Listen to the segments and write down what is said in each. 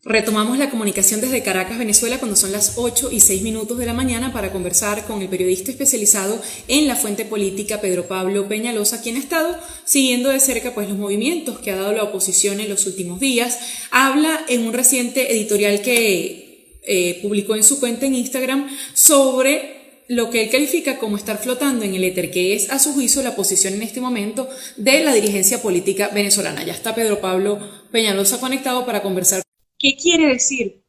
Retomamos la comunicación desde Caracas, Venezuela, cuando son las 8:06 de la mañana para conversar con el periodista especializado en la fuente política Pedro Pablo Peñalosa, quien ha estado siguiendo de cerca los movimientos que ha dado la oposición en los últimos días. Habla en un reciente editorial que publicó en su cuenta en Instagram sobre lo que él califica como estar flotando en el éter, que es a su juicio la posición en este momento de la dirigencia política venezolana. Ya está Pedro Pablo Peñalosa conectado para conversar. ¿Qué quiere decir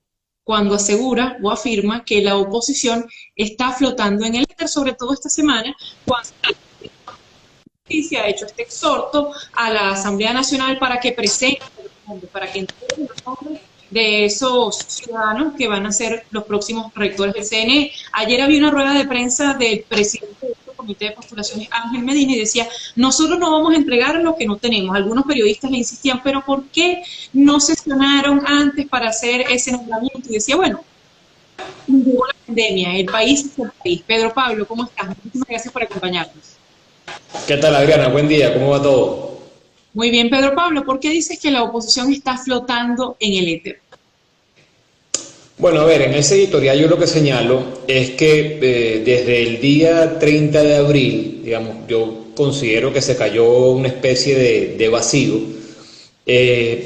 cuando asegura o afirma que la oposición está flotando en el éter, sobre todo esta semana, cuando se ha hecho este exhorto a la Asamblea Nacional para que presente, para que entreguen los nombres de esos ciudadanos que van a ser los próximos rectores del CNE? Ayer había una rueda de prensa del presidente del Comité de Postulaciones, Ángel Medina, y decía: nosotros no vamos a entregar lo que no tenemos. Algunos periodistas le insistían: pero ¿por qué no sesionaron antes para hacer ese nombramiento? Y decía: bueno, llegó la pandemia, el país es el país. Pedro Pablo, ¿cómo estás? Muchísimas gracias por acompañarnos. ¿Qué tal, Adriana? Buen día, ¿cómo va todo? Muy bien, Pedro Pablo, ¿por qué dices que la oposición está flotando en el éter? Bueno, a ver, en ese editorial yo lo que señalo es que desde el día 30 de abril, digamos, yo considero que se cayó una especie de vacío.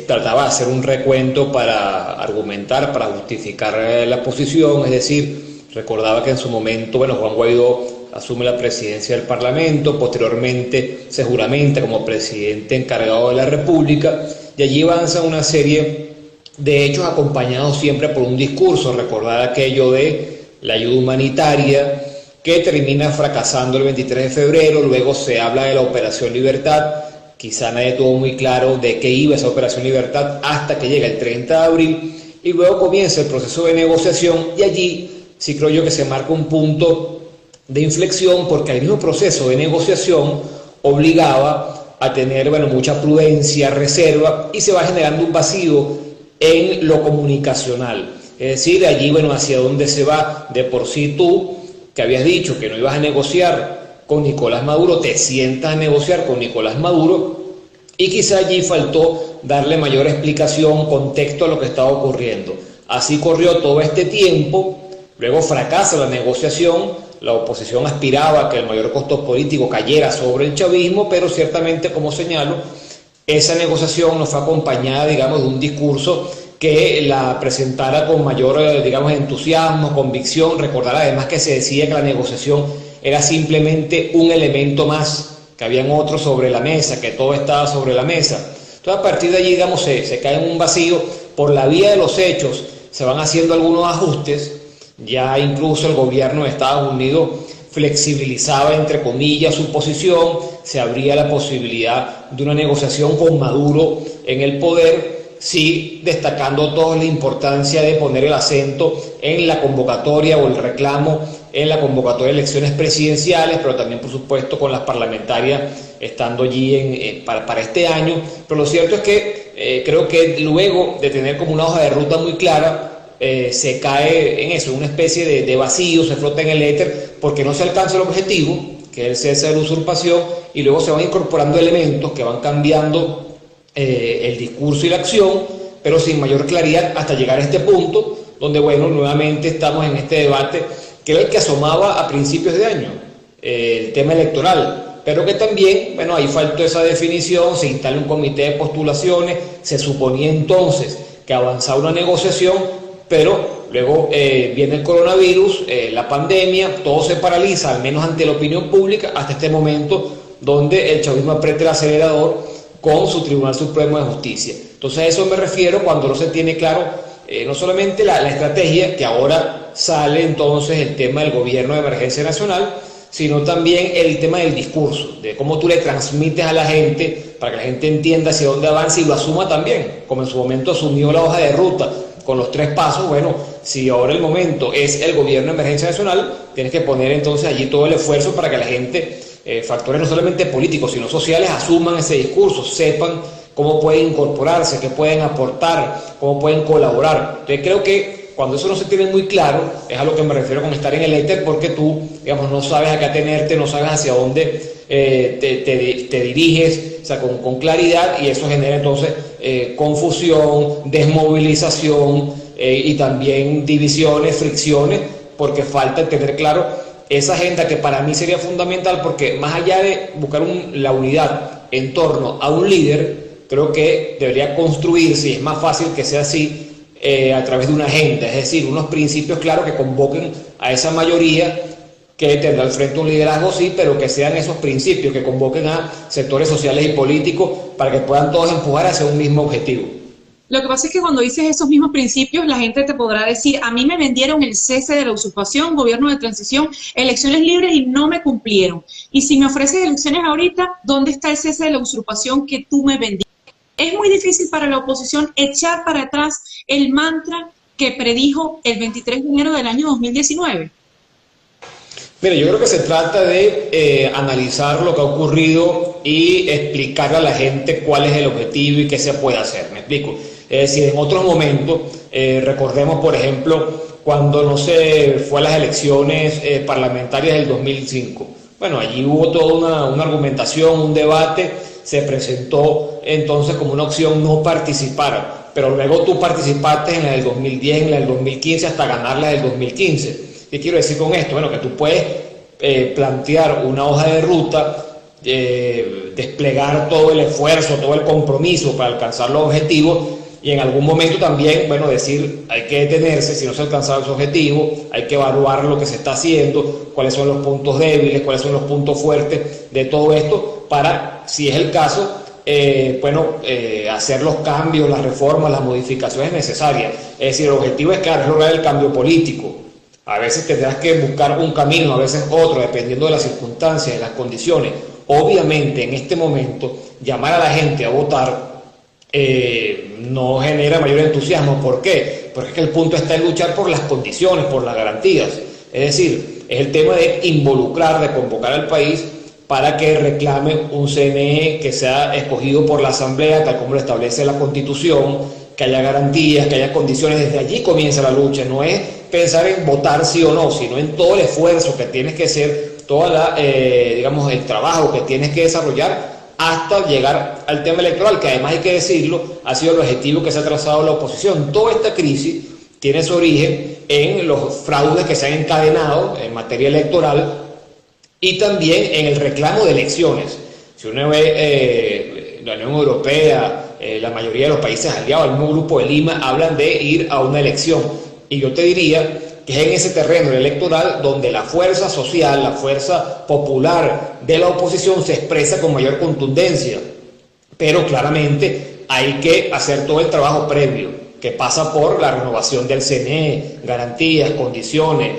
Trataba de hacer un recuento para argumentar, para justificar la posición, es decir, recordaba que en su momento, bueno, Juan Guaidó asume la presidencia del Parlamento, posteriormente se juramenta como presidente encargado de la República, y allí avanza una serie de hechos acompañados siempre por un discurso. Recordar aquello de la ayuda humanitaria que termina fracasando el 23 de febrero, luego se habla de la Operación Libertad, quizá nadie tuvo muy claro de qué iba esa Operación Libertad hasta que llega el 30 de abril, y luego comienza el proceso de negociación, y allí sí creo yo que se marca un punto de inflexión, porque el mismo proceso de negociación obligaba a tener, bueno, mucha prudencia, reserva, y se va generando un vacío en lo comunicacional. Es decir, allí, bueno, hacia dónde se va. De por sí tú, que habías dicho que no ibas a negociar con Nicolás Maduro, te sientas a negociar con Nicolás Maduro, y quizá allí faltó darle mayor explicación, contexto a lo que estaba ocurriendo. Así corrió todo este tiempo, luego fracasa la negociación, la oposición aspiraba a que el mayor costo político cayera sobre el chavismo, pero ciertamente, como señalo, esa negociación no fue acompañada, digamos, de un discurso que la presentara con mayor, digamos, entusiasmo, convicción. Recordar además que se decía que la negociación era simplemente un elemento más, que habían otros sobre la mesa, que todo estaba sobre la mesa. Entonces, a partir de allí, digamos, se cae en un vacío. Por la vía de los hechos se van haciendo algunos ajustes. Ya incluso el gobierno de Estados Unidos flexibilizaba, entre comillas, su posición, se abría la posibilidad de una negociación con Maduro en el poder, sí destacando toda la importancia de poner el acento en la convocatoria o el reclamo en la convocatoria de elecciones presidenciales, pero también, por supuesto, con las parlamentarias estando allí para este año. Pero lo cierto es que creo que luego de tener como una hoja de ruta muy clara, se cae en eso, una especie de vacío, se flota en el éter, porque no se alcanza el objetivo, que es el cese de la usurpación, y luego se van incorporando elementos que van cambiando el discurso y la acción, pero sin mayor claridad, hasta llegar a este punto, donde, bueno, nuevamente estamos en este debate, que era el que asomaba a principios de año, el tema electoral, pero que también, bueno, ahí faltó esa definición, se instala un comité de postulaciones, se suponía entonces que avanzaba una negociación, pero luego viene el coronavirus, la pandemia, todo se paraliza, al menos ante la opinión pública, hasta este momento donde el chavismo aprieta el acelerador con su Tribunal Supremo de Justicia. Entonces a eso me refiero cuando no se tiene claro no solamente la estrategia, que ahora sale entonces el tema del gobierno de emergencia nacional, sino también el tema del discurso, de cómo tú le transmites a la gente para que la gente entienda hacia dónde avanza y lo asuma también, como en su momento asumió la hoja de ruta con los 3 pasos. Bueno, si ahora el momento es el gobierno de emergencia nacional, tienes que poner entonces allí todo el esfuerzo para que la gente, factores no solamente políticos, sino sociales, asuman ese discurso, sepan cómo pueden incorporarse, qué pueden aportar, cómo pueden colaborar. Entonces creo que cuando eso no se tiene muy claro, es a lo que me refiero con estar en el éter, porque tú, digamos, no sabes a qué atenerte, no sabes hacia dónde te diriges, o sea, con claridad, y eso genera entonces confusión, desmovilización y también divisiones, fricciones, porque falta tener claro esa agenda que para mí sería fundamental, porque más allá de buscar la unidad en torno a un líder, creo que debería construirse, y es más fácil que sea así, a través de una agenda, es decir, unos principios claros que convoquen a esa mayoría que tendrá al frente un liderazgo, sí, pero que sean esos principios que convoquen a sectores sociales y políticos para que puedan todos empujar hacia un mismo objetivo. Lo que pasa es que cuando dices esos mismos principios, la gente te podrá decir, a mí me vendieron el cese de la usurpación, gobierno de transición, elecciones libres y no me cumplieron. Y si me ofreces elecciones ahorita, ¿dónde está el cese de la usurpación que tú me vendiste? Es muy difícil para la oposición echar para atrás el mantra que predijo el 23 de enero del año 2019. Mira, yo creo que se trata de analizar lo que ha ocurrido y explicarle a la gente cuál es el objetivo y qué se puede hacer. ¿Me explico? Es decir, en otros momentos, recordemos, por ejemplo, cuando no se fue a las elecciones parlamentarias del 2005. Bueno, allí hubo toda una argumentación, un debate, se presentó entonces como una opción no participar, pero luego tú participaste en la del 2010, en la del 2015, hasta ganar la del 2015. ¿Qué quiero decir con esto? Bueno, que tú puedes plantear una hoja de ruta, desplegar todo el esfuerzo, todo el compromiso para alcanzar los objetivos, y en algún momento también, bueno, decir, hay que detenerse si no se ha alcanzado ese objetivo, hay que evaluar lo que se está haciendo, cuáles son los puntos débiles, cuáles son los puntos fuertes de todo esto, para, si es el caso, hacer los cambios, las reformas, las modificaciones necesarias. Es decir, el objetivo es, claro, es lograr el cambio político. A veces tendrás que buscar un camino, a veces otro, dependiendo de las circunstancias, de las condiciones. Obviamente, en este momento, llamar a la gente a votar no genera mayor entusiasmo. ¿Por qué? Porque es que el punto está en luchar por las condiciones, por las garantías. Es decir, es el tema de involucrar, de convocar al país para que reclame un CNE que sea escogido por la Asamblea, tal como lo establece la Constitución, que haya garantías, que haya condiciones. Desde allí comienza la lucha. No es pensar en votar sí o no, sino en todo el esfuerzo que tienes que hacer, el trabajo que tienes que desarrollar hasta llegar al tema electoral, que además hay que decirlo, ha sido el objetivo que se ha trazado la oposición. Toda esta crisis tiene su origen en los fraudes que se han encadenado en materia electoral y también en el reclamo de elecciones. Si uno ve la Unión Europea, la mayoría de los países aliados, el mismo Grupo de Lima, hablan de ir a una elección. Y yo te diría que es en ese terreno electoral donde la fuerza social, la fuerza popular de la oposición se expresa con mayor contundencia. Pero claramente hay que hacer todo el trabajo previo, que pasa por la renovación del CNE, garantías, condiciones,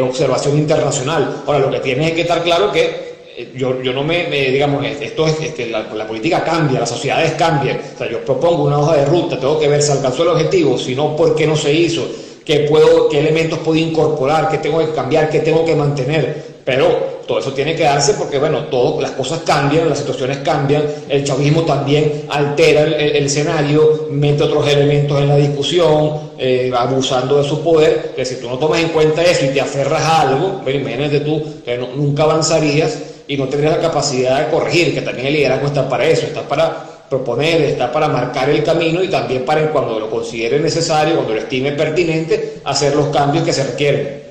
observación internacional. Ahora, lo que tienes es que estar claro que yo no esto es que la política cambia, las sociedades cambian. O sea, yo propongo una hoja de ruta, tengo que ver si alcanzó el objetivo, si no, ¿por qué no se hizo? ¿Qué elementos puedo incorporar? ¿Qué tengo que cambiar? ¿Qué tengo que mantener? Pero todo eso tiene que darse porque, las cosas cambian, las situaciones cambian, el chavismo también altera el escenario, mete otros elementos en la discusión, abusando de su poder, que si tú no tomas en cuenta eso y te aferras a algo, imagínate tú que nunca avanzarías y no tendrías la capacidad de corregir, que también el liderazgo está para eso, está para proponer, está para marcar el camino y también para, cuando lo considere necesario, cuando lo estime pertinente, hacer los cambios que se requieren.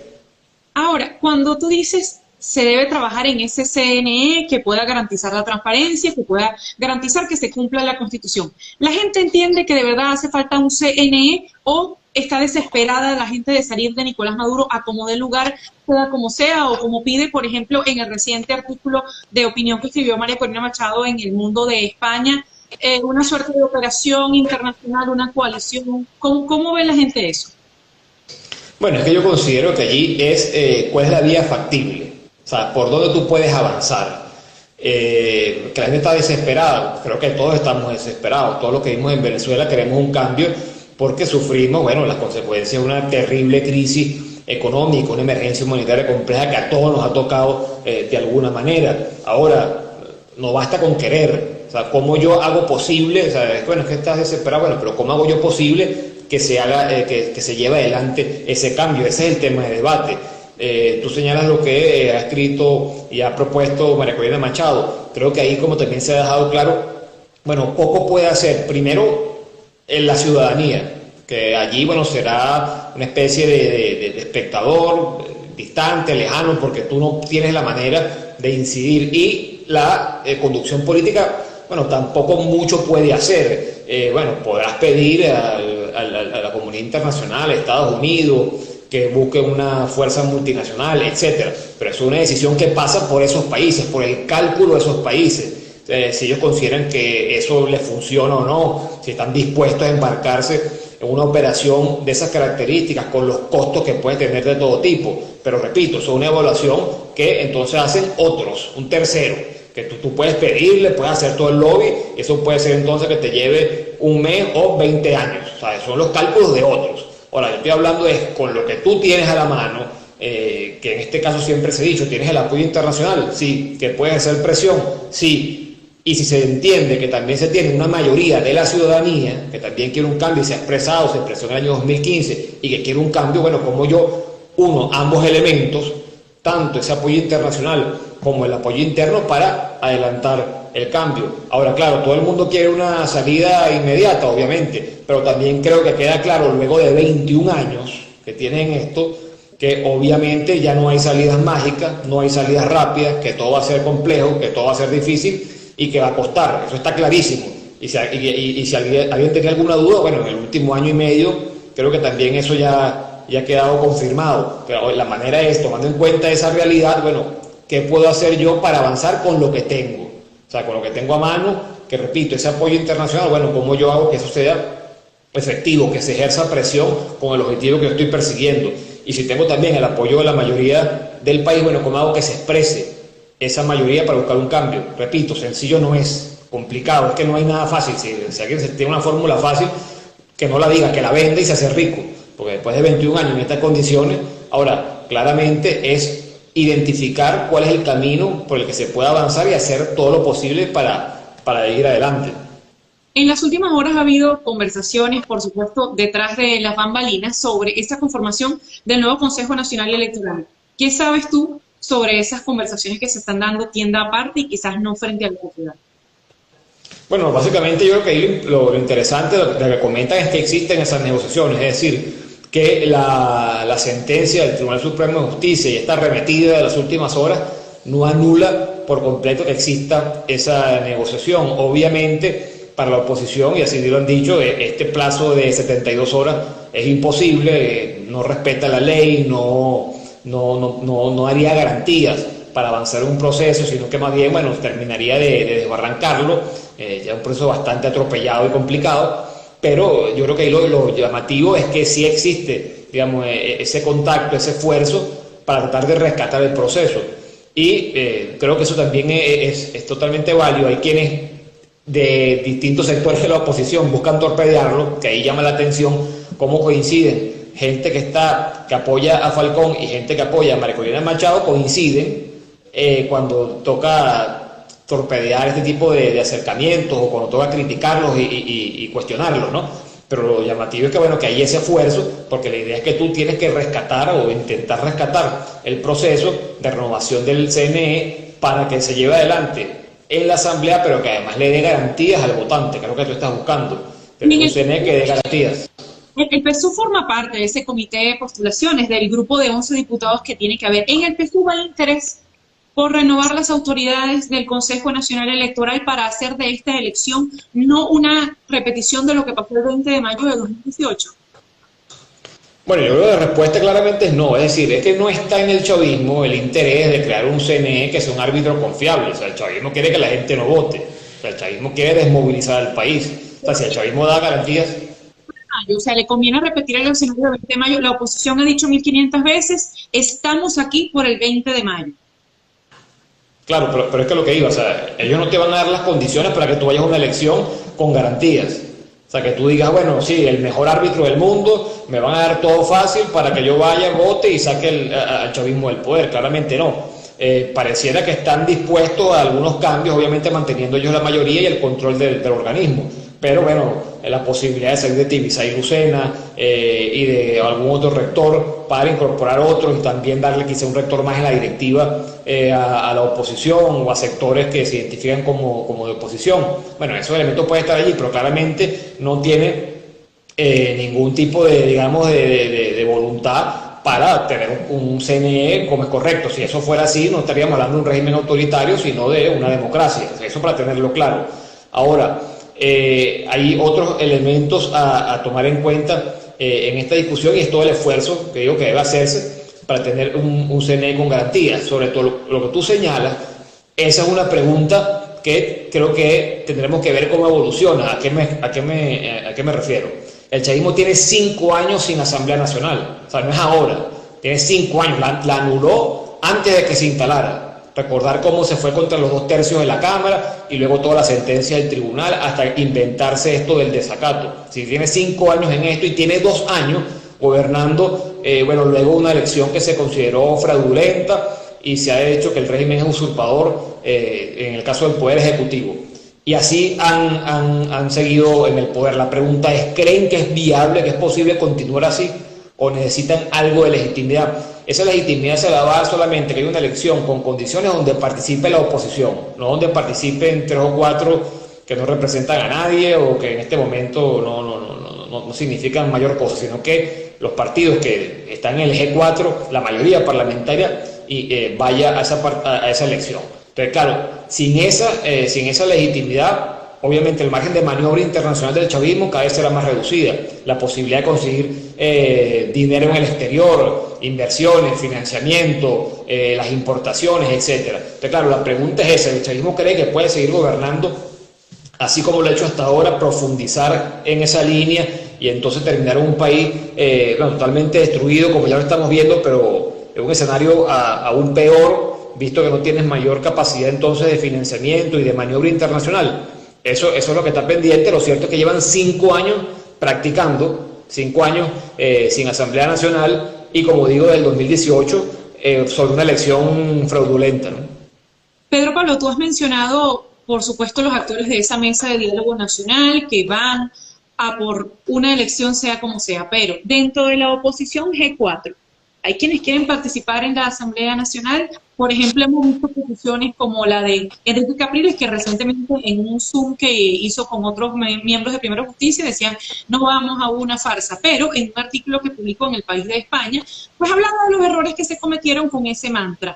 Ahora, cuando tú dices se debe trabajar en ese CNE que pueda garantizar la transparencia, que pueda garantizar que se cumpla la Constitución, ¿la gente entiende que de verdad hace falta un CNE o está desesperada la gente de salir de Nicolás Maduro a como dé lugar, sea como sea, o como pide, por ejemplo, en el reciente artículo de opinión que escribió María Corina Machado en El Mundo de España, una suerte de operación internacional, una coalición? ¿Cómo ve la gente eso? Bueno, es que yo considero que allí es cuál es la vía factible, o sea, por dónde tú puedes avanzar. Que la gente está desesperada, creo que todos estamos desesperados, todos los que vivimos en Venezuela queremos un cambio porque sufrimos, las consecuencias de una terrible crisis económica, una emergencia humanitaria compleja que a todos nos ha tocado de alguna manera. Ahora, no basta con querer, o sea, ¿cómo yo hago posible? O sea, es que estás desesperado, pero ¿cómo hago yo posible que se haga, que se lleve adelante ese cambio? Ese es el tema de debate. Tú señalas lo que ha escrito y ha propuesto María Corina Machado. Creo que ahí, como también se ha dejado claro, poco puede hacer. Primero, en la ciudadanía, que allí, bueno, será una especie de espectador distante, lejano, porque tú no tienes la manera de incidir, y la conducción política, bueno, tampoco mucho puede hacer. Bueno, podrás pedir a la comunidad internacional, a Estados Unidos, que busquen una fuerza multinacional, etcétera, pero es una decisión que pasa por esos países, por el cálculo de esos países. Si ellos consideran que eso les funciona o no, si están dispuestos a embarcarse en una operación de esas características, con los costos que puede tener de todo tipo. Pero repito, eso es una evaluación que entonces hacen otros, un tercero, que tú puedes pedirle, puedes hacer todo el lobby, eso puede ser entonces que te lleve un mes o 20 años, o sea, son los cálculos de otros. Ahora, yo estoy hablando es con lo que tú tienes a la mano, que en este caso siempre se ha dicho, tienes el apoyo internacional, sí, que puedes hacer presión, sí. Y si se entiende que también se tiene una mayoría de la ciudadanía que también quiere un cambio y se ha expresado, se expresó en el año 2015 y que quiere un cambio, bueno, como yo uno ambos elementos, tanto ese apoyo internacional como el apoyo interno para adelantar el cambio. Ahora, claro, todo el mundo quiere una salida inmediata, obviamente, pero también creo que queda claro luego de 21 años que tienen esto, que obviamente ya no hay salidas mágicas, no hay salidas rápidas, que todo va a ser complejo, que todo va a ser difícil y que va a costar, eso está clarísimo. Y si alguien tenía alguna duda, bueno, en el último año y medio creo que también eso ya ha quedado confirmado. Pero la manera es, tomando en cuenta esa realidad, bueno, ¿qué puedo hacer yo para avanzar con lo que tengo? O sea, con lo que tengo a mano, que repito, ese apoyo internacional, bueno, ¿cómo yo hago que eso sea efectivo, que se ejerza presión con el objetivo que yo estoy persiguiendo? Y si tengo también el apoyo de la mayoría del país, bueno, ¿cómo hago que se exprese esa mayoría para buscar un cambio? Repito, sencillo no es, complicado, es que no hay nada fácil. Si alguien tiene una fórmula fácil, que no la diga, que la venda y se hace rico, porque después de 21 años en estas condiciones, ahora, claramente es identificar cuál es el camino por el que se puede avanzar y hacer todo lo posible para ir adelante. En las últimas horas ha habido conversaciones, por supuesto, detrás de las bambalinas sobre esta conformación del nuevo Consejo Nacional Electoral. ¿Qué sabes tú sobre esas conversaciones que se están dando tienda aparte y quizás no frente a la sociedad? Bueno, básicamente yo creo que ahí lo interesante de lo que comentan es que existen esas negociaciones, es decir, que la sentencia del Tribunal Supremo de Justicia y esta arremetida de las últimas horas no anula por completo que exista esa negociación. Obviamente, para la oposición, y así lo han dicho, este plazo de 72 horas es imposible, no respeta la ley, no haría garantías para avanzar un proceso, sino que más bien, bueno, terminaría de desbarrancarlo, ya un proceso bastante atropellado y complicado. Pero yo creo que ahí lo llamativo es que sí existe, digamos, ese contacto, ese esfuerzo para tratar de rescatar el proceso. Y creo que eso también es totalmente válido. Hay quienes de distintos sectores de la oposición buscan torpedearlo, que ahí llama la atención cómo coinciden. Gente que apoya a Falcón y gente que apoya a María Corina Machado coinciden cuando toca torpedear este tipo de acercamientos o cuando toca criticarlos y cuestionarlos, ¿no? Pero lo llamativo es que, bueno, que hay ese esfuerzo, porque la idea es que tú tienes que rescatar o intentar rescatar el proceso de renovación del CNE para que se lleve adelante en la Asamblea, pero que además le dé garantías al votante, que es lo que tú estás buscando, tener un CNE que dé garantías. El PSUV forma parte de ese comité de postulaciones del grupo de 11 diputados que tiene que haber. En el PSUV hay interés por renovar las autoridades del Consejo Nacional Electoral para hacer de esta elección no una repetición de lo que pasó el 20 de mayo de 2018. Bueno, yo creo que la respuesta claramente es no, es decir, es que no está en el chavismo el interés de crear un CNE que sea un árbitro confiable. O sea, el chavismo quiere que la gente no vote, o sea, el chavismo quiere desmovilizar al país. O sea, si el chavismo da garantías... O sea, le conviene repetir el escenario del 20 de mayo. La oposición ha dicho 1500 veces, estamos aquí por el 20 de mayo. Claro, pero es que lo que iba, o sea, ellos no te van a dar las condiciones para que tú vayas a una elección con garantías. O sea, que tú digas, bueno, sí, el mejor árbitro del mundo, me van a dar todo fácil para que yo vaya, vote y saque al chavismo del poder. Claramente no. Pareciera que están dispuestos a algunos cambios, obviamente manteniendo ellos la mayoría y el control del organismo. Pero bueno, la posibilidad de salir de Tibisay Lucena y de algún otro rector para incorporar otros y también darle quizá un rector más en la directiva a la oposición o a sectores que se identifican como de oposición. Bueno, esos elementos pueden estar allí, pero claramente no tiene ningún tipo de, digamos, de voluntad para tener un CNE como es correcto. Si eso fuera así, no estaríamos hablando de un régimen autoritario, sino de una democracia. Eso para tenerlo claro. Ahora, hay otros elementos a tomar en cuenta en esta discusión, y es todo el esfuerzo que digo que debe hacerse para tener un CNE con garantías. Sobre todo lo que tú señalas, esa es una pregunta que creo que tendremos que ver cómo evoluciona. ¿A qué me refiero? El chavismo tiene 5 años sin Asamblea Nacional, o sea, no es ahora, tiene 5 años, la anuló antes de que se instalara. Recordar cómo se fue contra los 2/3 de la Cámara y luego toda la sentencia del tribunal hasta inventarse esto del desacato. Si tiene 5 años en esto y tiene 2 años gobernando, luego una elección que se consideró fraudulenta y se ha hecho que el régimen es usurpador en el caso del Poder Ejecutivo. Y así han seguido en el poder. La pregunta es, ¿creen que es viable, que es posible continuar así? ¿O necesitan algo de legitimidad? Esa legitimidad se la va a dar solamente que haya una elección con condiciones donde participe la oposición, no donde participen 3 o 4 que no representan a nadie o que en este momento no significan mayor cosa, sino que los partidos que están en el G4, la mayoría parlamentaria, vaya a esa elección. Entonces, claro, sin esa legitimidad, obviamente el margen de maniobra internacional del chavismo cada vez será más reducida. La posibilidad de conseguir dinero en el exterior, inversiones, financiamiento, las importaciones, etc. Entonces, claro, la pregunta es esa: ¿el chavismo cree que puede seguir gobernando así como lo ha hecho hasta ahora, profundizar en esa línea y entonces terminar un país totalmente destruido, como ya lo estamos viendo, pero en un escenario aún peor, visto que no tienes mayor capacidad entonces de financiamiento y de maniobra internacional? Eso es lo que está pendiente. Lo cierto es que llevan 5 años practicando, 5 años sin Asamblea Nacional, y como digo, del 2018 sobre una elección fraudulenta, ¿no? Pedro Pablo, tú has mencionado, por supuesto, los actores de esa mesa de diálogo nacional que van a por una elección sea como sea, pero dentro de la oposición G4, hay quienes quieren participar en la Asamblea Nacional. Por ejemplo, hemos visto posiciones como la de Enrique Capriles, que recientemente en un Zoom que hizo con otros miembros de Primera Justicia decían, no vamos a una farsa, pero en un artículo que publicó en El País de España, pues hablaba de los errores que se cometieron con ese mantra.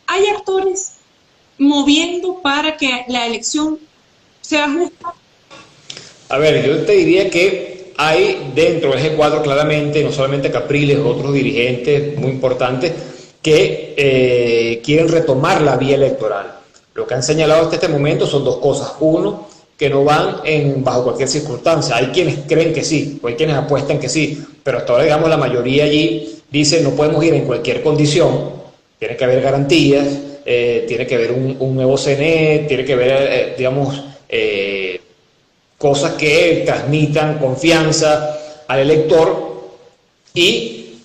Hay actores moviendo para que la elección sea justa. A ver, yo te diría que hay dentro del G4 claramente, no solamente Capriles, otros dirigentes muy importantes que quieren retomar la vía electoral. Lo que han señalado hasta este momento son 2 cosas. Uno, que no van bajo cualquier circunstancia. Hay quienes creen que sí, o hay quienes apuestan que sí, pero hasta ahora, digamos, la mayoría allí dice no podemos ir en cualquier condición, tiene que haber garantías, tiene que haber un nuevo CNE, tiene que haber, cosas que transmitan confianza al elector. Y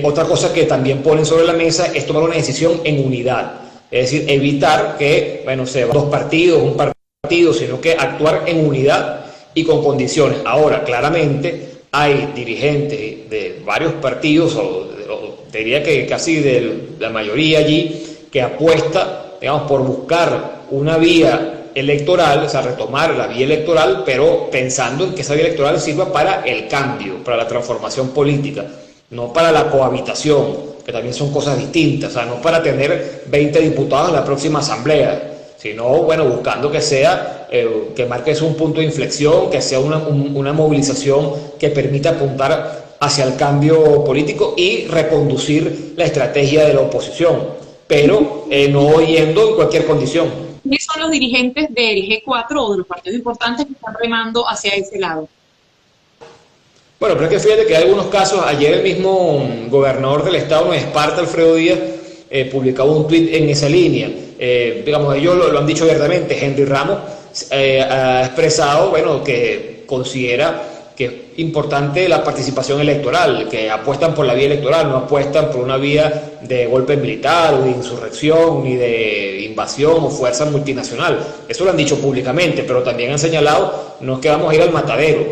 otra cosa que también ponen sobre la mesa es tomar una decisión en unidad, es decir, evitar que se van 2 partidos, un partido, sino que actuar en unidad y con condiciones. Ahora, claramente hay dirigentes de varios partidos, o diría que casi de la mayoría allí, que apuesta, por buscar una vía electoral, o sea, retomar la vía electoral, pero pensando en que esa vía electoral sirva para el cambio, para la transformación política, no para la cohabitación, que también son cosas distintas, o sea, no para tener 20 diputados en la próxima asamblea, sino, buscando que sea, que marque un punto de inflexión, que sea una movilización que permita apuntar hacia el cambio político y reconducir la estrategia de la oposición, pero no yendo en cualquier condición. ¿Quiénes son los dirigentes del G4 o de los partidos importantes que están remando hacia ese lado? Bueno, pero es que fíjate que hay algunos casos. Ayer el mismo gobernador del estado, Nueva Esparta, Alfredo Díaz, publicaba un tuit en esa línea. Ellos lo han dicho abiertamente. Henry Ramos ha expresado, que considera que es importante la participación electoral, que apuestan por la vía electoral, no apuestan por una vía de golpe militar o de insurrección ni de invasión o fuerza multinacional. Eso lo han dicho públicamente, pero también han señalado, no es que vamos a ir al matadero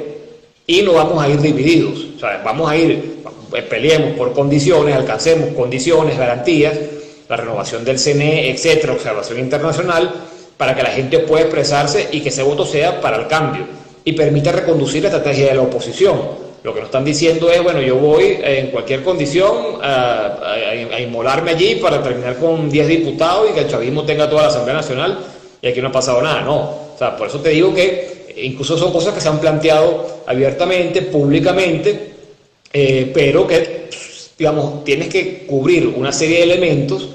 y no vamos a ir divididos, o sea, vamos a ir, peleemos por condiciones, alcancemos condiciones, garantías, la renovación del CNE, etcétera, observación internacional, para que la gente pueda expresarse y que ese voto sea para el cambio y permita reconducir la estrategia de la oposición. Lo que nos están diciendo es, bueno, yo voy en cualquier condición a inmolarme allí para terminar con 10 diputados y que el chavismo tenga toda la Asamblea Nacional y aquí no ha pasado nada. No, o sea, por eso te digo que incluso son cosas que se han planteado abiertamente, públicamente, pero que, digamos, tienes que cubrir una serie de elementos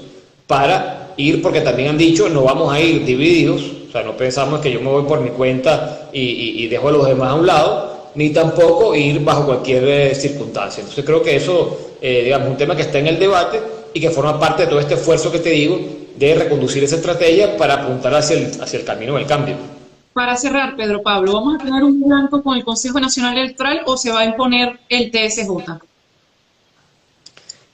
para ir, porque también han dicho, no vamos a ir divididos, o sea, no pensamos que yo me voy por mi cuenta y dejo a los demás a un lado, ni tampoco ir bajo cualquier circunstancia. Entonces creo que eso, digamos, un tema que está en el debate y que forma parte de todo este esfuerzo que te digo de reconducir esa estrategia para apuntar hacia el camino del cambio. Para cerrar, Pedro Pablo, ¿vamos a tener un blanco con el Consejo Nacional Electoral o se va a imponer el TSJ?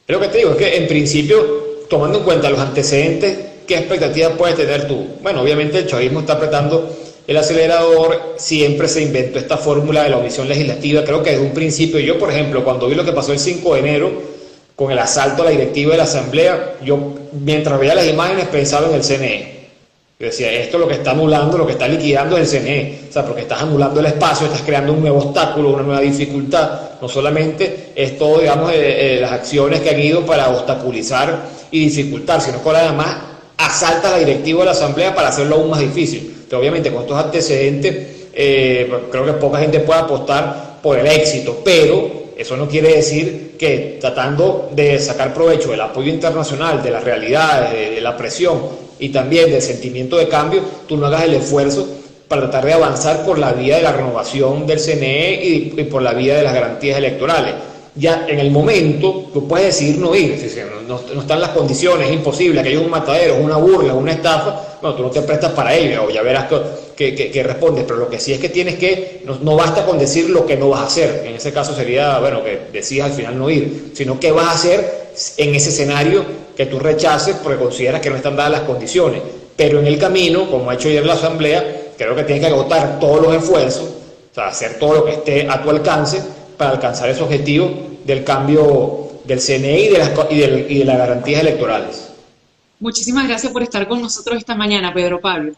Lo que te digo es que en principio, tomando en cuenta los antecedentes, ¿qué expectativas puedes tener tú? Bueno, obviamente el chavismo está apretando el acelerador, siempre se inventó esta fórmula de la omisión legislativa, creo que desde un principio, yo por ejemplo, cuando vi lo que pasó el 5 de enero, con el asalto a la directiva de la Asamblea, yo mientras veía las imágenes pensaba en el CNE. Yo decía, esto es lo que está anulando, lo que está liquidando es el CNE, o sea, porque estás anulando el espacio, estás creando un nuevo obstáculo, una nueva dificultad, no solamente es todo, digamos, las acciones que han ido para obstaculizar y dificultar, sino que además asalta a la directiva de la Asamblea para hacerlo aún más difícil. Entonces, obviamente, con estos antecedentes, creo que poca gente puede apostar por el éxito, pero eso no quiere decir que tratando de sacar provecho del apoyo internacional, de las realidades, de la presión y también del sentimiento de cambio, tú no hagas el esfuerzo para tratar de avanzar por la vía de la renovación del CNE y por la vía de las garantías electorales. Ya en el momento tú puedes decidir no ir, es decir, no están las condiciones, es imposible, aquello es un matadero, es una burla, es una estafa, bueno, tú no te prestas para ello, o ya verás que respondes, pero lo que sí es que tienes que, no basta con decir lo que no vas a hacer, en ese caso sería, bueno, que decidas al final no ir, sino qué vas a hacer en ese escenario que tú rechaces porque consideras que no están dadas las condiciones, pero en el camino, como ha hecho ayer la Asamblea, creo que tienes que agotar todos los esfuerzos, o sea, hacer todo lo que esté a tu alcance para alcanzar ese objetivo del cambio del CNE y de las garantías electorales. Muchísimas gracias por estar con nosotros esta mañana, Pedro Pablo.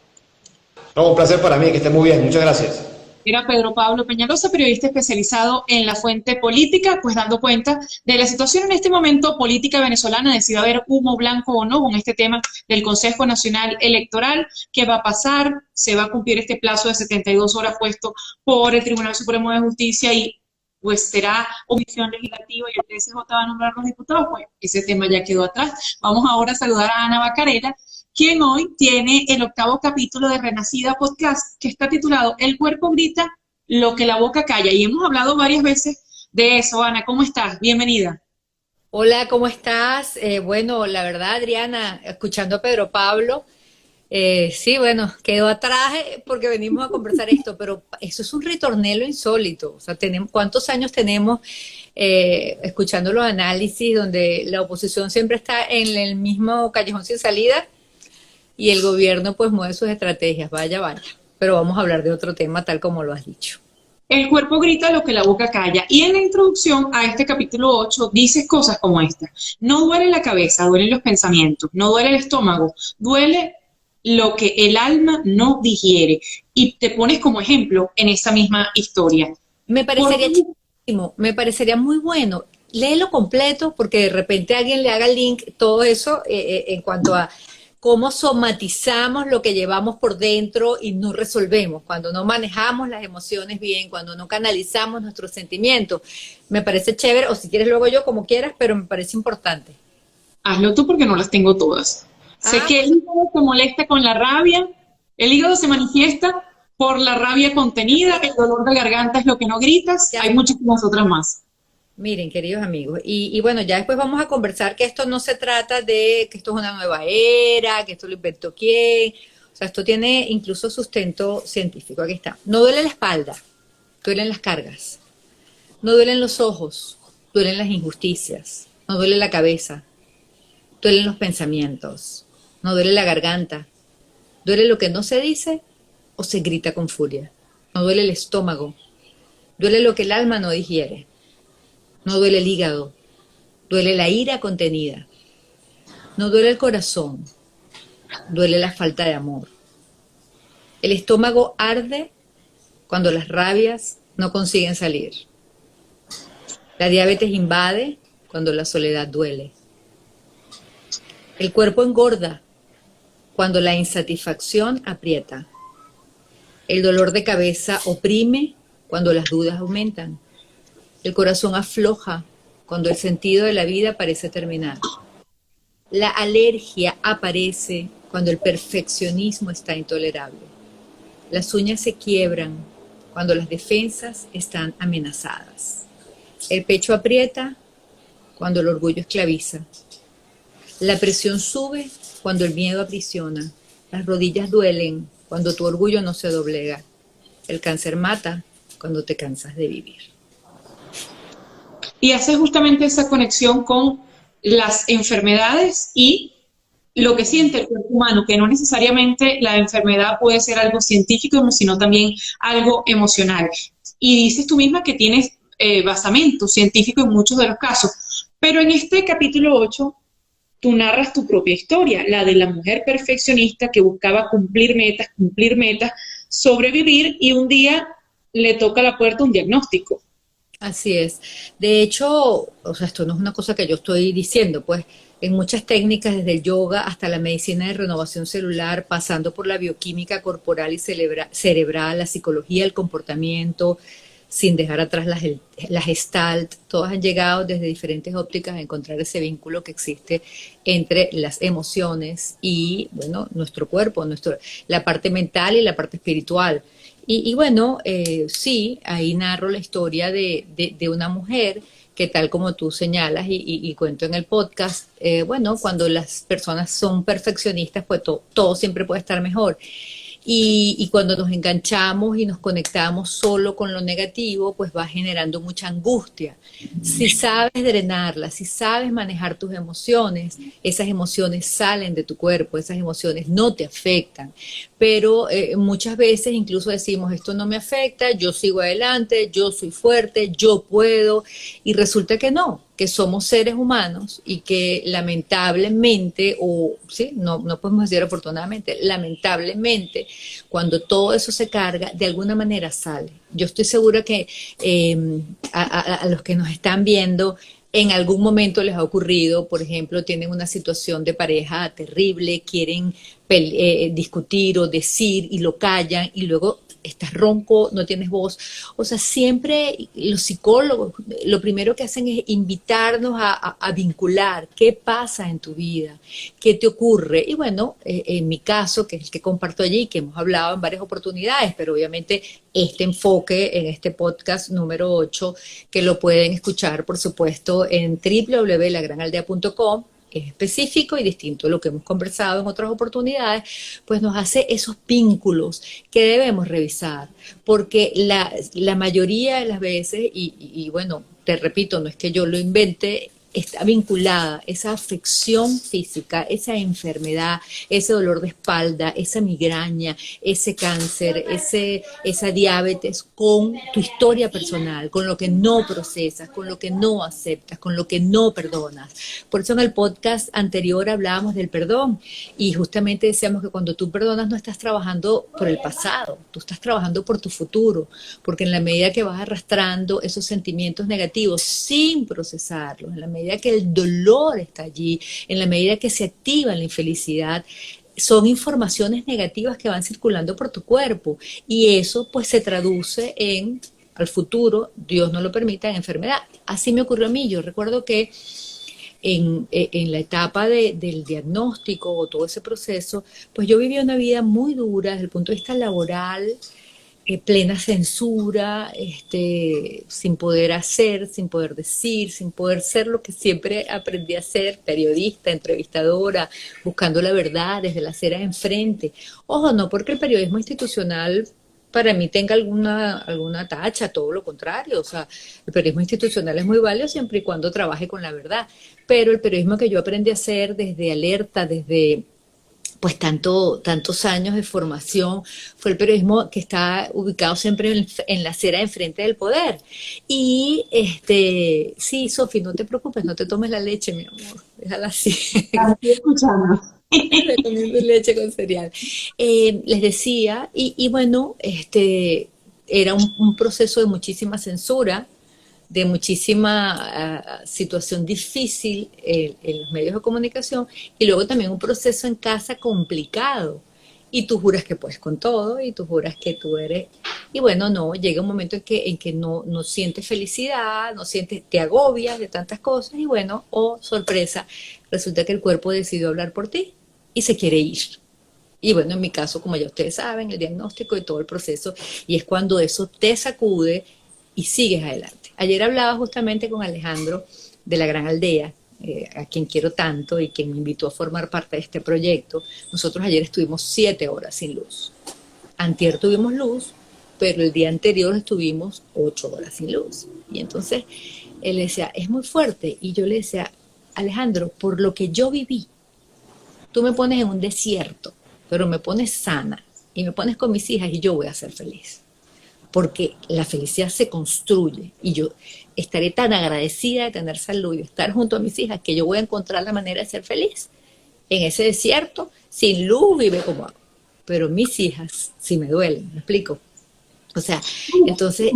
No, un placer para mí, que esté muy bien, muchas gracias. Era Pedro Pablo Peñalosa, periodista especializado en la fuente política, pues dando cuenta de la situación en este momento política venezolana, de si va a haber humo blanco o no con este tema del Consejo Nacional Electoral, qué va a pasar, se va a cumplir este plazo de 72 horas puesto por el Tribunal Supremo de Justicia y pues será omisión legislativa y el TSJ va a nombrar los diputados, pues ese tema ya quedó atrás. Vamos ahora a saludar a Ana Bacarela, quien hoy tiene el 8º capítulo de Renacida Podcast, que está titulado El cuerpo grita lo que la boca calla. Y hemos hablado varias veces de eso. Ana, ¿cómo estás? Bienvenida. Hola, ¿cómo estás? Bueno, la verdad, Adriana, escuchando a Pedro Pablo, sí, bueno, quedó atrás porque venimos a conversar esto, pero eso es un ritornelo insólito. O sea, ¿cuántos años tenemos escuchando los análisis donde la oposición siempre está en el mismo callejón sin salida? Y el gobierno pues mueve sus estrategias, vaya, vaya. Pero vamos a hablar de otro tema tal como lo has dicho. El cuerpo grita lo que la boca calla. Y en la introducción a este capítulo 8 dices cosas como esta. No duele la cabeza, duelen los pensamientos. No duele el estómago, duele lo que el alma no digiere. Y te pones como ejemplo en esa misma historia. Me parecería chiquísimo, me parecería muy bueno. Léelo completo porque de repente alguien le haga el link, todo eso en cuanto a cómo somatizamos lo que llevamos por dentro y no resolvemos, cuando no manejamos las emociones bien, cuando no canalizamos nuestros sentimientos. Me parece chévere, o si quieres luego yo, como quieras, pero me parece importante. Hazlo tú porque no las tengo todas. Sé que el hígado te molesta con la rabia, el hígado se manifiesta por la rabia contenida, el dolor de garganta es lo que no gritas, hay muchísimas otras más. Miren, queridos amigos, y bueno, ya después vamos a conversar que esto no se trata de que esto es una nueva era, que esto lo inventó quién, o sea, esto tiene incluso sustento científico, aquí está. No duele la espalda, duelen las cargas, no duelen los ojos, duelen las injusticias, no duele la cabeza, duelen los pensamientos, no duele la garganta, duele lo que no se dice o se grita con furia, no duele el estómago, duele lo que el alma no digiere. No duele el hígado, duele la ira contenida. No duele el corazón, duele la falta de amor. El estómago arde cuando las rabias no consiguen salir. La diabetes invade cuando la soledad duele. El cuerpo engorda cuando la insatisfacción aprieta. El dolor de cabeza oprime cuando las dudas aumentan. El corazón afloja cuando el sentido de la vida parece terminar. La alergia aparece cuando el perfeccionismo está intolerable. Las uñas se quiebran cuando las defensas están amenazadas. El pecho aprieta cuando el orgullo esclaviza. La presión sube cuando el miedo aprisiona. Las rodillas duelen cuando tu orgullo no se doblega. El cáncer mata cuando te cansas de vivir. Y hace justamente esa conexión con las enfermedades y lo que siente el cuerpo humano, que no necesariamente la enfermedad puede ser algo científico, sino también algo emocional. Y dices tú misma que tienes basamento científico en muchos de los casos, pero en este capítulo 8 tú narras tu propia historia, la de la mujer perfeccionista que buscaba cumplir metas, sobrevivir, y un día le toca a la puerta un diagnóstico. Así es. De hecho, o sea, esto no es una cosa que yo estoy diciendo, pues en muchas técnicas, desde el yoga hasta la medicina de renovación celular, pasando por la bioquímica corporal y cerebral, la psicología, el comportamiento, sin dejar atrás la Gestalt, todas han llegado desde diferentes ópticas a encontrar ese vínculo que existe entre las emociones y, bueno, nuestro cuerpo, la parte mental y la parte espiritual. Y bueno, sí, ahí narro la historia de una mujer que, tal como tú señalas y cuento en el podcast, bueno, cuando las personas son perfeccionistas, pues todo siempre puede estar mejor. Y cuando nos enganchamos y nos conectamos solo con lo negativo, pues va generando mucha angustia. Si sabes drenarla, si sabes manejar tus emociones, esas emociones salen de tu cuerpo, esas emociones no te afectan. Pero muchas veces incluso decimos, esto no me afecta, yo sigo adelante, yo soy fuerte, yo puedo, y resulta que no, que somos seres humanos y que lamentablemente, o sí, no podemos decir afortunadamente, lamentablemente, cuando todo eso se carga, de alguna manera sale. Yo estoy segura que a los que nos están viendo, en algún momento les ha ocurrido, por ejemplo, tienen una situación de pareja terrible, quieren discutir o decir y lo callan, y luego estás ronco, no tienes voz. O sea, siempre los psicólogos lo primero que hacen es invitarnos a vincular qué pasa en tu vida, qué te ocurre. Y bueno, en mi caso, que es el que comparto allí, que hemos hablado en varias oportunidades, pero obviamente este enfoque en este podcast número 8, que lo pueden escuchar, por supuesto, en www.lagranaldea.com, es específico y distinto a lo que hemos conversado en otras oportunidades, pues nos hace esos vínculos que debemos revisar, porque la mayoría de las veces, y bueno, te repito, no es que yo lo invente, está vinculada esa afección física, esa enfermedad, ese dolor de espalda, esa migraña, ese cáncer, esa diabetes, con tu historia personal, con lo que no procesas, con lo que no aceptas, con lo que no perdonas. Por eso en el podcast anterior hablábamos del perdón, y justamente decíamos que cuando tú perdonas no estás trabajando por el pasado, tú estás trabajando por tu futuro, porque en la medida que vas arrastrando esos sentimientos negativos sin procesarlos, en la medida que el dolor está allí, en la medida que se activa la infelicidad, son informaciones negativas que van circulando por tu cuerpo, y eso pues se traduce en, al futuro, Dios no lo permita, en enfermedad. Así me ocurrió a mí. Yo recuerdo que en la etapa del diagnóstico o todo ese proceso, pues yo viví una vida muy dura desde el punto de vista laboral, plena censura, sin poder hacer, sin poder decir, sin poder ser lo que siempre aprendí a ser: periodista, entrevistadora, buscando la verdad desde la acera de enfrente. Ojo, no porque el periodismo institucional para mí tenga alguna tacha, todo lo contrario. O sea, el periodismo institucional es muy válido siempre y cuando trabaje con la verdad, pero el periodismo que yo aprendí a hacer desde alerta, desde pues tantos años de formación, fue el periodismo que está ubicado siempre en la acera de enfrente del poder. Y sí, Sofi, no te preocupes, no te tomes la leche, mi amor, déjala así. Estoy escuchando. Comiendo leche con cereal. Les decía, y bueno, era un proceso de muchísima censura, de muchísima situación difícil en los medios de comunicación, y luego también un proceso en casa complicado. Y tú juras que puedes con todo, y tú juras que tú eres... Y bueno, no, llega un momento en que no sientes felicidad, no sientes, te agobias de tantas cosas, y bueno, oh, sorpresa, resulta que el cuerpo decidió hablar por ti y se quiere ir. Y bueno, en mi caso, como ya ustedes saben, el diagnóstico y todo el proceso, y es cuando eso te sacude y sigues adelante. Ayer hablaba justamente con Alejandro de la Gran Aldea, a quien quiero tanto y quien me invitó a formar parte de este proyecto. Nosotros ayer estuvimos 7 horas sin luz. Antier tuvimos luz, pero el día anterior estuvimos 8 horas sin luz. Y entonces él decía, es muy fuerte. Y yo le decía, Alejandro, por lo que yo viví, tú me pones en un desierto, pero me pones sana y me pones con mis hijas y yo voy a ser feliz. Porque la felicidad se construye y yo estaré tan agradecida de tener salud y de estar junto a mis hijas que yo voy a encontrar la manera de ser feliz. En ese desierto, sin luz, vive como hago. Pero mis hijas, si me duelen, ¿me explico? O sea, entonces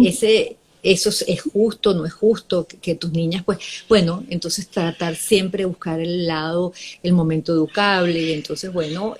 eso es justo, no es justo que tus niñas, pues, bueno, entonces tratar siempre de buscar el lado, el momento educable, y entonces, bueno,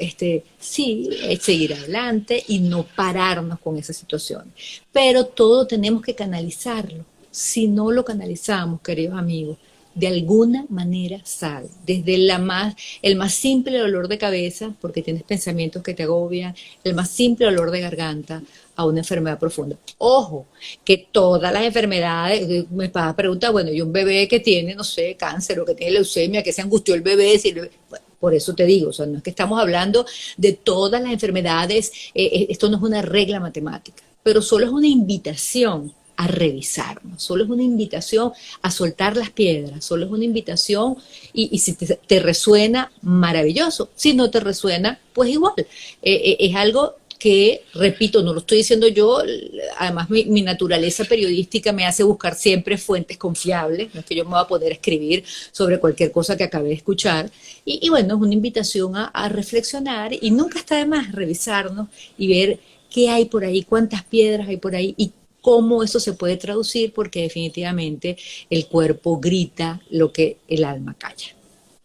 sí, es seguir adelante y no pararnos con esa situación. Pero todo tenemos que canalizarlo. Si no lo canalizamos, queridos amigos, de alguna manera sale, desde el más simple dolor de cabeza, porque tienes pensamientos que te agobian, el más simple dolor de garganta, a una enfermedad profunda. Ojo, que todas las enfermedades, me vas a preguntar, bueno, y un bebé que tiene, no sé, cáncer o que tiene leucemia, que se angustió el bebé, bueno, por eso te digo, o sea, no es que estamos hablando de todas las enfermedades, esto no es una regla matemática, pero solo es una invitación a revisarnos, solo es una invitación a soltar las piedras, solo es una invitación, y si te resuena, maravilloso, si no te resuena, pues igual, es algo que, repito, no lo estoy diciendo yo, además mi naturaleza periodística me hace buscar siempre fuentes confiables, no es que yo me voy a poder escribir sobre cualquier cosa que acabé de escuchar, y bueno, es una invitación a reflexionar, y nunca está de más revisarnos y ver qué hay por ahí, cuántas piedras hay por ahí, y cómo eso se puede traducir, porque definitivamente el cuerpo grita lo que el alma calla.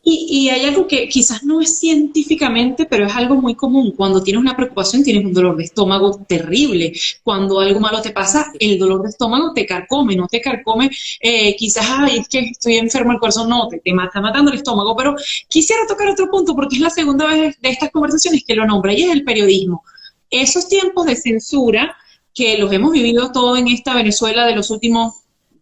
Y hay algo que quizás no es científicamente, pero es algo muy común. Cuando tienes una preocupación, tienes un dolor de estómago terrible. Cuando algo malo te pasa, el dolor de estómago te carcome, no te carcome, quizás, ay, es que estoy enfermo el corazón, no, te está matando el estómago. Pero quisiera tocar otro punto, porque es la segunda vez de estas conversaciones que lo nombra, y es el periodismo. Esos tiempos de censura que los hemos vivido todo en esta Venezuela de los últimos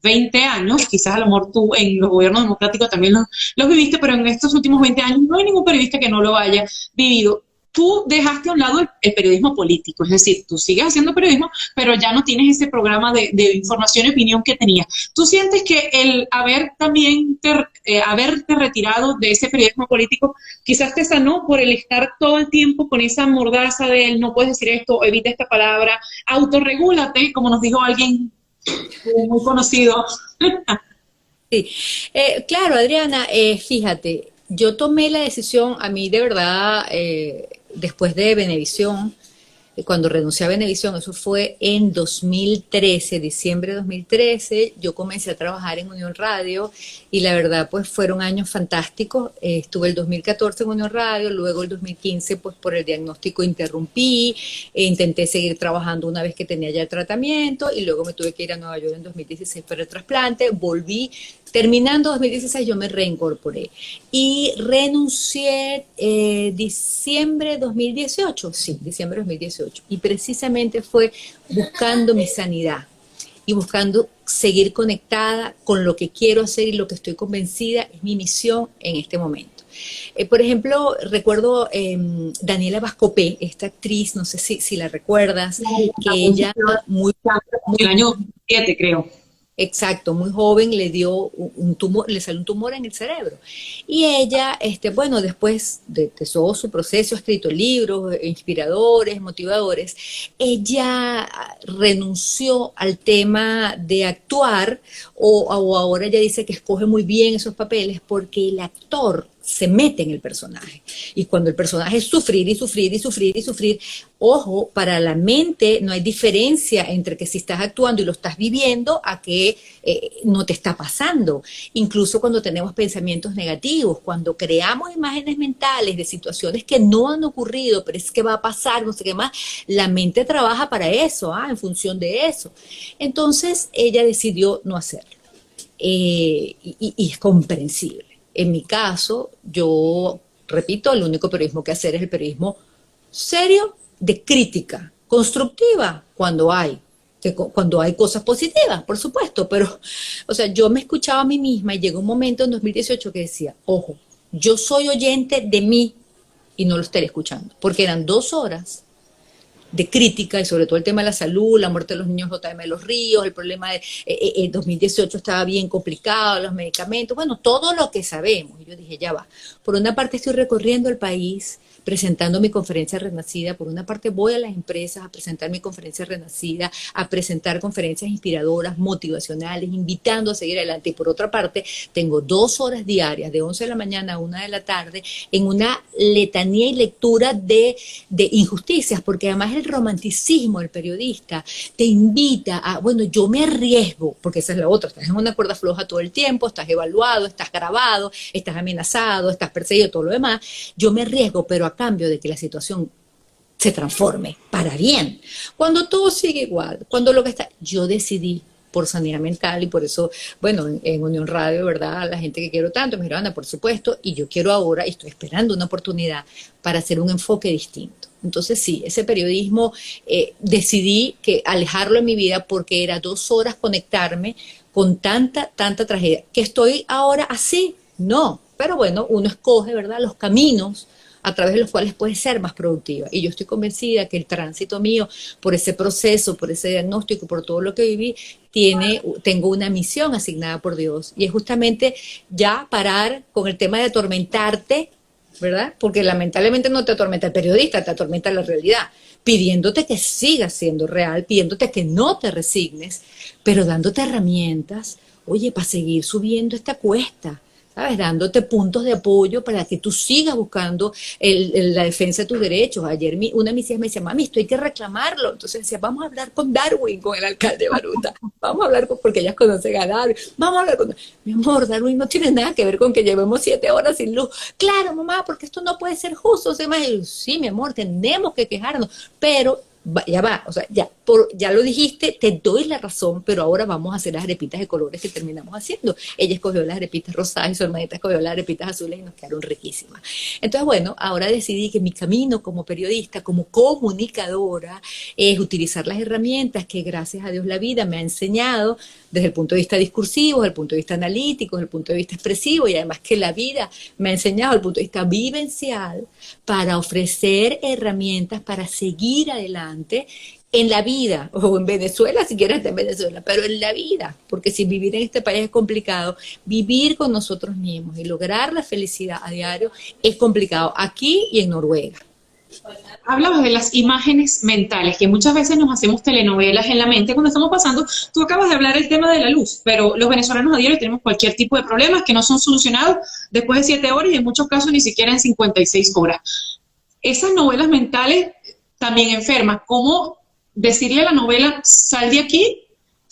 20 años, quizás a lo mejor tú en los gobiernos democráticos también los viviste, pero en estos últimos 20 años no hay ningún periodista que no lo haya vivido. Tú dejaste a un lado el periodismo político, es decir, tú sigues haciendo periodismo, pero ya no tienes ese programa de información y opinión que tenías. ¿Tú sientes que el haberte retirado de ese periodismo político quizás te sanó por el estar todo el tiempo con esa mordaza de no puedes decir esto, evita esta palabra, autorregúlate, como nos dijo alguien muy conocido? Sí, claro, Adriana, fíjate, yo tomé la decisión, a mí de verdad, después de Venevisión, cuando renuncié a Venevisión, eso fue en 2013, diciembre de 2013, yo comencé a trabajar en Unión Radio y la verdad pues fueron años fantásticos. Estuve el 2014 en Unión Radio, luego el 2015 pues por el diagnóstico interrumpí, intenté seguir trabajando una vez que tenía ya el tratamiento y luego me tuve que ir a Nueva York en 2016 para el trasplante, volví. Terminando 2016 yo me reincorporé y renuncié diciembre de 2018, sí, diciembre de 2018, y precisamente fue buscando mi sanidad y buscando seguir conectada con lo que quiero hacer y lo que estoy convencida es mi misión en este momento. Por ejemplo, recuerdo Daniela Bascopé, esta actriz, no sé si la recuerdas, que ella muy el año 7 creo. Exacto, muy joven le dio un tumor, le salió un tumor en el cerebro. Y ella, bueno, después de todo su proceso, ha escrito libros inspiradores, motivadores, ella renunció al tema de actuar, o ahora ella dice que escoge muy bien esos papeles, porque el actor se mete en el personaje. Y cuando el personaje es sufrir y sufrir y sufrir y sufrir, ojo, para la mente no hay diferencia entre que si estás actuando y lo estás viviendo a que no te está pasando. Incluso cuando tenemos pensamientos negativos, cuando creamos imágenes mentales de situaciones que no han ocurrido, pero es que va a pasar, no sé qué más, la mente trabaja para eso, en función de eso. Entonces ella decidió no hacerlo. Y es comprensible. En mi caso, yo repito, el único periodismo que hacer es el periodismo serio, de crítica, constructiva, cuando hay cosas positivas, por supuesto, pero, o sea, yo me escuchaba a mí misma y llegó un momento en 2018 que decía, ojo, yo soy oyente de mí y no lo estaré escuchando, porque eran 2 horas de crítica y sobre todo el tema de la salud, la muerte de los niños JM de los Ríos, el problema de 2018 estaba bien complicado, los medicamentos, bueno, todo lo que sabemos. Y yo dije, ya va, por una parte estoy recorriendo el país presentando mi conferencia Renacida, por una parte voy a las empresas a presentar mi conferencia Renacida, a presentar conferencias inspiradoras, motivacionales, invitando a seguir adelante, y por otra parte tengo 2 horas diarias, de 11 de la mañana a 1 de la tarde, en una letanía y lectura de injusticias, porque además el romanticismo del periodista te invita a, bueno, yo me arriesgo, porque esa es la otra, estás en una cuerda floja todo el tiempo, estás evaluado, estás grabado, estás amenazado, estás perseguido, todo lo demás, yo me arriesgo, pero a cambio de que la situación se transforme para bien. Cuando todo sigue igual, cuando lo que está, yo decidí por sanidad mental y por eso, bueno, en Unión Radio, ¿verdad? La gente que quiero tanto me dijeron, Ana, por supuesto, y yo quiero ahora, y estoy esperando una oportunidad para hacer un enfoque distinto. Entonces sí, ese periodismo decidí que alejarlo en mi vida porque era 2 horas conectarme con tanta tragedia. ¿Que estoy ahora así? No, pero bueno, uno escoge, ¿verdad?, los caminos a través de los cuales puede ser más productiva. Y yo estoy convencida que el tránsito mío por ese proceso, por ese diagnóstico, por todo lo que viví, tengo una misión asignada por Dios. Y es justamente ya parar con el tema de atormentarte, ¿verdad? Porque lamentablemente no te atormenta el periodista, te atormenta la realidad, pidiéndote que sigas siendo real, pidiéndote que no te resignes, pero dándote herramientas, oye, para seguir subiendo esta cuesta, ¿sabes? Dándote puntos de apoyo para que tú sigas buscando la defensa de tus derechos. Ayer una de mis hijas me decía, mami, esto hay que reclamarlo. Entonces decía, vamos a hablar con Darwin, con el alcalde de Baruta. Vamos a hablar porque ellas conocen a Darwin. Vamos a hablar con... Mi amor, Darwin no tiene nada que ver con que llevemos 7 horas sin luz. Claro, mamá, porque esto no puede ser justo. Sí, mi amor, tenemos que quejarnos, pero... ya va, o sea, ya lo dijiste, te doy la razón, pero ahora vamos a hacer las arepitas de colores que terminamos haciendo. Ella escogió las arepitas rosadas y su hermanita escogió las arepitas azules y nos quedaron riquísimas. Entonces, bueno, ahora decidí que mi camino como periodista, como comunicadora, es utilizar las herramientas que gracias a Dios la vida me ha enseñado desde el punto de vista discursivo, desde el punto de vista analítico, desde el punto de vista expresivo, y además que la vida me ha enseñado desde el punto de vista vivencial para ofrecer herramientas para seguir adelante en la vida, o en Venezuela, si quieres estar en Venezuela, pero en la vida, porque si vivir en este país es complicado, vivir con nosotros mismos y lograr la felicidad a diario es complicado, aquí y en Noruega. Hablabas de las imágenes mentales, que muchas veces nos hacemos telenovelas en la mente cuando estamos pasando. Tú acabas de hablar del tema de la luz, pero los venezolanos a diario tenemos cualquier tipo de problemas que no son solucionados después de 7 horas y en muchos casos ni siquiera en 56 horas. Esas novelas mentales también enfermas. ¿Cómo decirle a la novela, sal de aquí,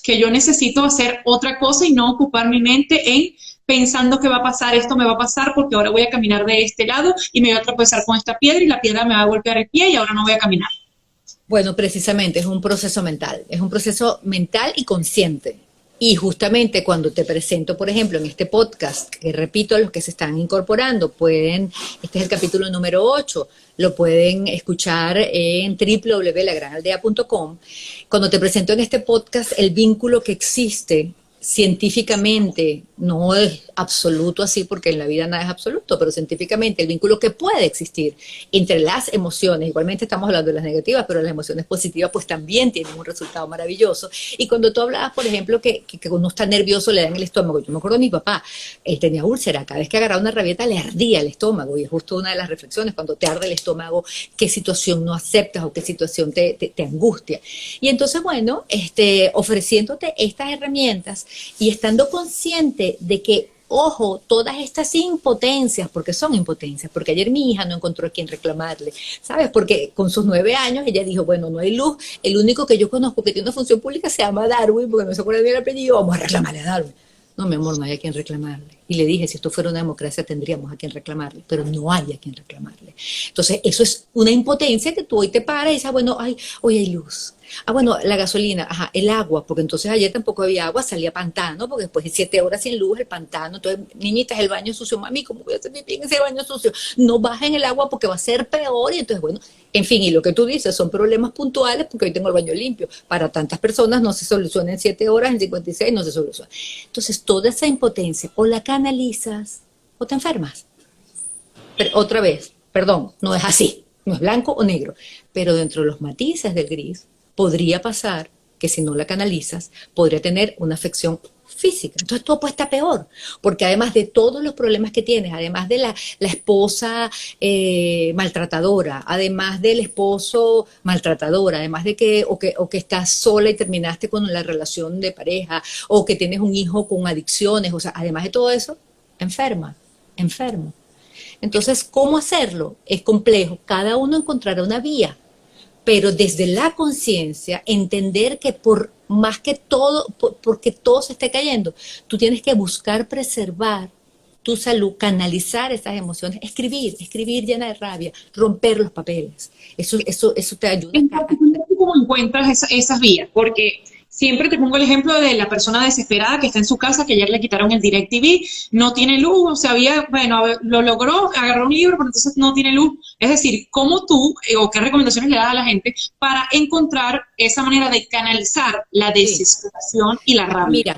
que yo necesito hacer otra cosa y no ocupar mi mente en pensando que va a pasar, esto me va a pasar porque ahora voy a caminar de este lado y me voy a tropezar con esta piedra y la piedra me va a golpear el pie y ahora no voy a caminar? Bueno, precisamente es un proceso mental y consciente. Y justamente cuando te presento, por ejemplo, en este podcast, que repito, a los que se están incorporando, este es el capítulo número 8, lo pueden escuchar en www.lagranaldea.com. Cuando te presento en este podcast el vínculo que existe científicamente, no es absoluto así porque en la vida nada es absoluto, pero científicamente el vínculo que puede existir entre las emociones, igualmente estamos hablando de las negativas, pero las emociones positivas pues también tienen un resultado maravilloso. Y cuando tú hablabas, por ejemplo, que uno está nervioso, le da en el estómago, yo me acuerdo de mi papá, él tenía úlcera, cada vez que agarraba una rabieta le ardía el estómago, y es justo una de las reflexiones, cuando te arde el estómago, qué situación no aceptas o qué situación te angustia. Y entonces, bueno, ofreciéndote estas herramientas y estando consciente de que ojo, todas estas impotencias, porque son impotencias, porque ayer mi hija no encontró a quien reclamarle, ¿sabes? Porque con sus 9 años ella dijo, bueno, no hay luz, el único que yo conozco que tiene una función pública se llama Darwin, porque no se acuerda bien el apellido, vamos a reclamarle a Darwin. No, mi amor, no hay a quien reclamarle. Y le dije, si esto fuera una democracia tendríamos a quien reclamarle, pero no hay a quien reclamarle. Entonces, eso es una impotencia que tú hoy te paras y dices, bueno, ay, hoy hay luz. Ah, bueno, la gasolina, ajá, el agua, porque entonces ayer tampoco había agua, salía pantano, porque después de 7 horas sin luz, el pantano, entonces, niñitas, el baño sucio, mami, ¿cómo voy a hacer pipí en ese baño sucio? No bajen el agua porque va a ser peor, y entonces, bueno, en fin, y lo que tú dices son problemas puntuales, porque hoy tengo el baño limpio, para tantas personas no se soluciona en 7 horas, en 56 no se soluciona. Entonces, toda esa impotencia, o la canalizas, o te enfermas. Pero, otra vez, perdón, no es así, no es blanco o negro, pero dentro de los matices del gris, podría pasar que si no la canalizas, podría tener una afección física. Entonces todo puede estar peor, porque además de todos los problemas que tienes, además de la esposa maltratadora, además del esposo maltratador, además de que o que estás sola y terminaste con la relación de pareja, o que tienes un hijo con adicciones, o sea, además de todo eso, enfermo. Entonces, ¿cómo hacerlo? Es complejo, cada uno encontrará una vía, pero desde la conciencia, entender que por más que todo, porque todo se esté cayendo, tú tienes que buscar preservar tu salud, canalizar esas emociones, escribir llena de rabia, romper los papeles. Eso te ayuda. ¿Cómo encuentras esas vías? Porque siempre te pongo el ejemplo de la persona desesperada que está en su casa, que ayer le quitaron el DirecTV, no tiene luz, o sea, lo logró, agarró un libro, pero entonces no tiene luz. Es decir, ¿cómo tú, o qué recomendaciones le das a la gente para encontrar esa manera de canalizar la desesperación y la rabia? Mira,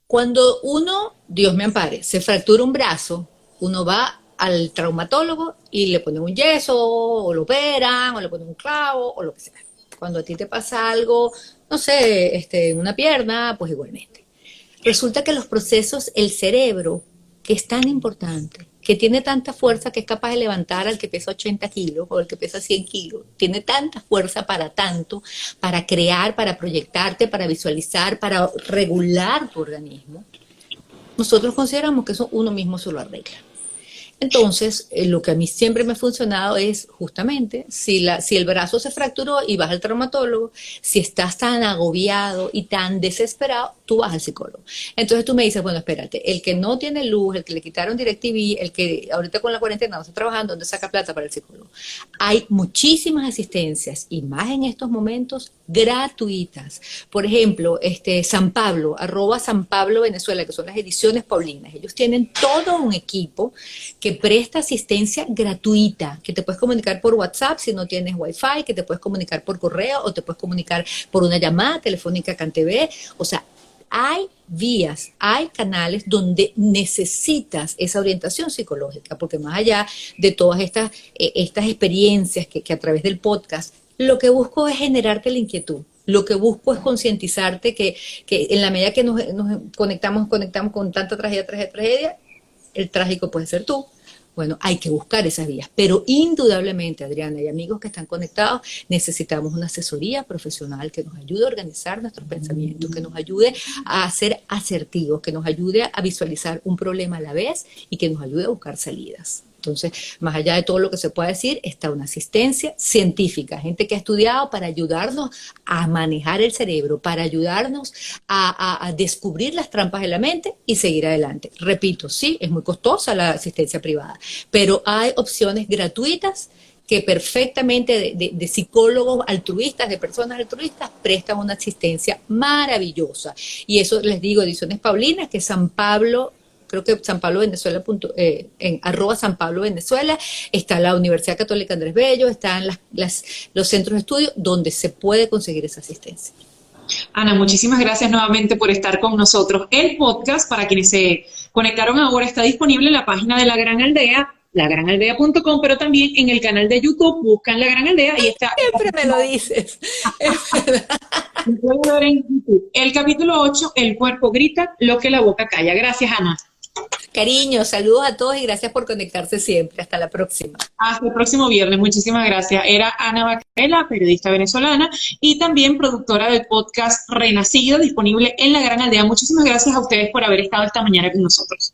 cuando uno, Dios me ampare, se fractura un brazo, uno va al traumatólogo y le ponen un yeso, o lo operan, o le ponen un clavo, o lo que sea. Cuando a ti te pasa algo, no sé, en una pierna, pues igualmente. Resulta que los procesos, el cerebro, que es tan importante, que tiene tanta fuerza que es capaz de levantar al que pesa 80 kilos o al que pesa 100 kilos, tiene tanta fuerza para tanto, para crear, para proyectarte, para visualizar, para regular tu organismo, nosotros consideramos que eso uno mismo se lo arregla. Entonces, lo que a mí siempre me ha funcionado es justamente, si el brazo se fracturó y vas al traumatólogo, si estás tan agobiado y tan desesperado, tú vas al psicólogo. Entonces tú me dices, bueno, espérate, el que no tiene luz, el que le quitaron DirecTV, el que ahorita con la cuarentena no está trabajando, ¿dónde saca plata para el psicólogo? Hay muchísimas asistencias, y más en estos momentos, gratuitas. Por ejemplo, San Pablo, @San Pablo Venezuela, que son las ediciones paulinas. Ellos tienen todo un equipo que presta asistencia gratuita, que te puedes comunicar por WhatsApp si no tienes Wi-Fi, que te puedes comunicar por correo o te puedes comunicar por una llamada telefónica CanTV. O sea, hay vías, hay canales donde necesitas esa orientación psicológica, porque más allá de todas estas experiencias que a través del podcast, lo que busco es generarte la inquietud. Lo que busco es concientizarte que en la medida que nos conectamos con tanta tragedia, el trágico puede ser tú. Bueno, hay que buscar esas vías, pero indudablemente, Adriana y amigos que están conectados, necesitamos una asesoría profesional que nos ayude a organizar nuestros pensamientos, que nos ayude a ser asertivos, que nos ayude a visualizar un problema a la vez y que nos ayude a buscar salidas. Entonces, más allá de todo lo que se pueda decir, está una asistencia científica, gente que ha estudiado para ayudarnos a manejar el cerebro, para ayudarnos a descubrir las trampas de la mente y seguir adelante. Repito, sí, es muy costosa la asistencia privada, pero hay opciones gratuitas que perfectamente de psicólogos altruistas, de personas altruistas, prestan una asistencia maravillosa. Y eso les digo, Ediciones Paulinas, que San Pablo, creo que San Pablo Venezuela, en @San Pablo Venezuela, está la Universidad Católica Andrés Bello, están los centros de estudio donde se puede conseguir esa asistencia. Ana, muchísimas gracias nuevamente por estar con nosotros. El podcast, para quienes se conectaron ahora, está disponible en la página de La Gran Aldea, lagranaldea.com, pero también en el canal de YouTube, buscan La Gran Aldea y está. Siempre me lo dices. Pueden ver en YouTube el capítulo 8, El cuerpo grita lo que la boca calla. Gracias, Ana. Cariño, saludos a todos y gracias por conectarse siempre. Hasta la próxima. Hasta el próximo viernes. Muchísimas gracias. Era Ana Bacarela, periodista venezolana y también productora del podcast Renacido, disponible en La Gran Aldea. Muchísimas gracias a ustedes por haber estado esta mañana con nosotros.